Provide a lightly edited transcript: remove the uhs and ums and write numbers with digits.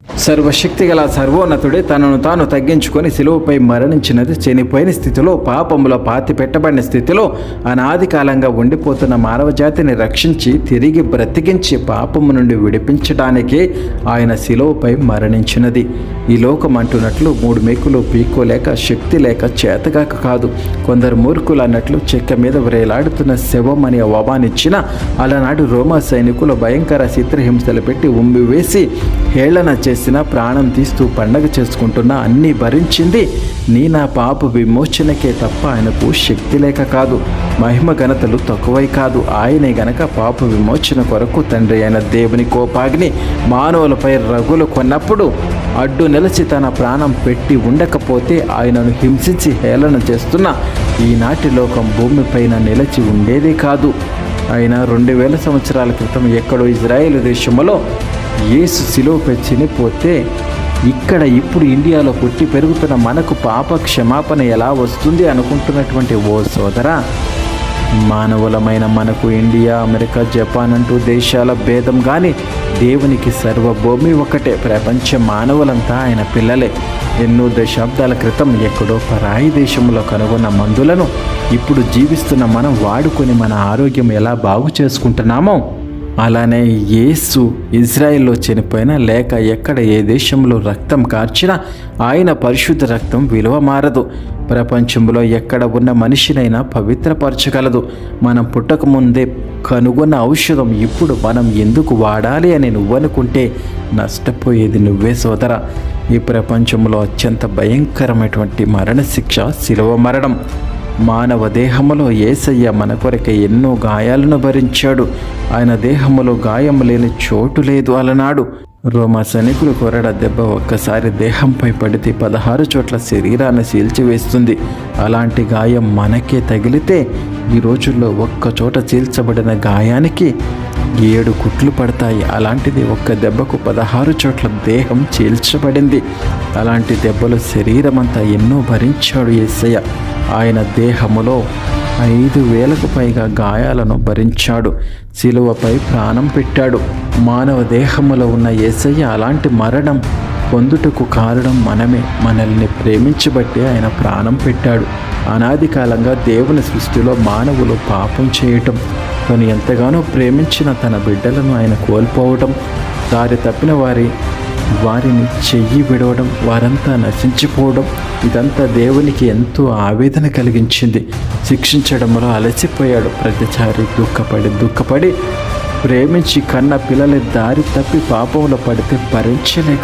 సర్వశక్తిగల సర్వోన్నతుడే తనను తాను తగ్గించుకొని శిలువపై మరణించినది. చనిపోయిన స్థితిలో, పాపములో పాతి పెట్టబడిన స్థితిలో అనాది కాలంగా ఉండిపోతున్న మానవ జాతిని రక్షించి తిరిగి బ్రతికించి పాపము నుండి విడిపించడానికే ఆయన శిలువపై మరణించినది. ఈ లోకం అంటున్నట్లు 3 మేకులు పీక్కోలేక, శక్తి లేక, చేతగాక కాదు. కొందరు మూర్ఖులు అన్నట్లు చెక్క మీద వ్రేలాడుతున్న శవం అని అవమానించిన అలనాడు రోమా సైనికులు భయంకర చిత్రహింసలు పెట్టి ఉమ్మివేసి హేళన చేసిన, ప్రాణం తీస్తూ పండగ చేసుకుంటున్న, అన్నీ భరించింది నా పాప విమోచనకే తప్ప ఆయనకు శక్తి లేక కాదు, మహిమ ఘనతలు తక్కువై కాదు. ఆయనే గనక పాప విమోచన కొరకు తండ్రి అయిన దేవుని కోపాగ్ని మానవులపై రగులు కొన్నప్పుడు అడ్డు నిలిచి తన ప్రాణం పెట్టి ఉండకపోతే ఆయనను హింసించి హేళన చేస్తున్న ఈనాటి లోకం భూమిపైన నిలిచి ఉండేదే కాదు. ఆయన 2000 సంవత్సరాల క్రితం ఎక్కడో ఇజ్రాయేల్ దేశంలో యేసు శిలువపై చనిపోతే ఇప్పుడు ఇండియాలో పుట్టి పెరుగుతున్న మనకు పాప క్షమాపణ ఎలా వస్తుంది అనుకుంటున్నటువంటి ఓ సోదరా, మానవులమైన మనకు ఇండియా, అమెరికా, జపాన్ అంటూ దేశాల భేదం కానీ దేవునికి సర్వభూమి ఒకటే. ప్రపంచ మానవులంతా ఆయన పిల్లలే. ఎన్నో దశాబ్దాల క్రితం ఎక్కడో పరాయి దేశంలో కనుగొన్న మందులను ఇప్పుడు జీవిస్తున్న మనం వాడుకొని మన ఆరోగ్యం ఎలా బాగు చేసుకుంటున్నామో అలానే యేసు ఇజ్రాయెల్లో చనిపోయినా లేక ఎక్కడ ఏ దేశంలో రక్తం కార్చినా ఆయన పరిశుద్ధ రక్తం విలువ మారదు. ప్రపంచంలో ఎక్కడ ఉన్న మనిషినైనా పవిత్రపరచగలదు. మనం పుట్టకముందే కనుగొన్న ఔషధం ఇప్పుడు మనం ఎందుకు వాడాలి అని నువ్వనుకుంటే నష్టపోయేది నువ్వే సోదరా. ఈ ప్రపంచంలో అత్యంత భయంకరమైనటువంటి మరణశిక్ష శిలువ మరణం. మానవ దేహములో యేసయ్య మన కొరకే ఎన్నో గాయాలను భరించాడు. ఆయన దేహములో గాయం లేని చోటు లేదు అలనాడు. రోమా సైనికులు కొరడ దెబ్బ ఒక్కసారి దేహంపై పడితే 16 చోట్ల శరీరాన్ని చీల్చివేస్తుంది. అలాంటి గాయం మనకే తగిలితే ఈ రోజుల్లో ఒక్క చోట చీల్చబడిన గాయానికి 7 కుట్లు పడతాయి. అలాంటిది ఒక్క దెబ్బకు 16 చోట్ల దేహం చీల్చబడింది. అలాంటి దెబ్బలు శరీరమంతా ఎన్నో భరించాడు యేసయ్య. ఆయన దేహములో 5000కు పైగా గాయాలను భరించాడు. శిలువపై ప్రాణం పెట్టాడు. మానవ దేహములో ఉన్న యేసయ్య అలాంటి మరణం పొందుటకు కారణం మనమే. మనల్ని ప్రేమించబట్టి ఆయన ప్రాణం పెట్టాడు. అనాది కాలంగా దేవుని సృష్టిలో మానవులు పాపం చేయటం, తను ఎంతగానో ప్రేమించిన తన బిడ్డలను ఆయన కోల్పోవడం, దారి తప్పిన వారిని చెయ్యి విడవడం, వారంతా నశించిపోవడం, ఇదంతా దేవునికి ఎంతో ఆవేదన కలిగించింది. శిక్షించడంలో అలసిపోయాడు. ప్రతిసారి దుఃఖపడి ప్రేమించి కన్న పిల్లల దారి తప్పి పాపంలో పడితే భరించలేక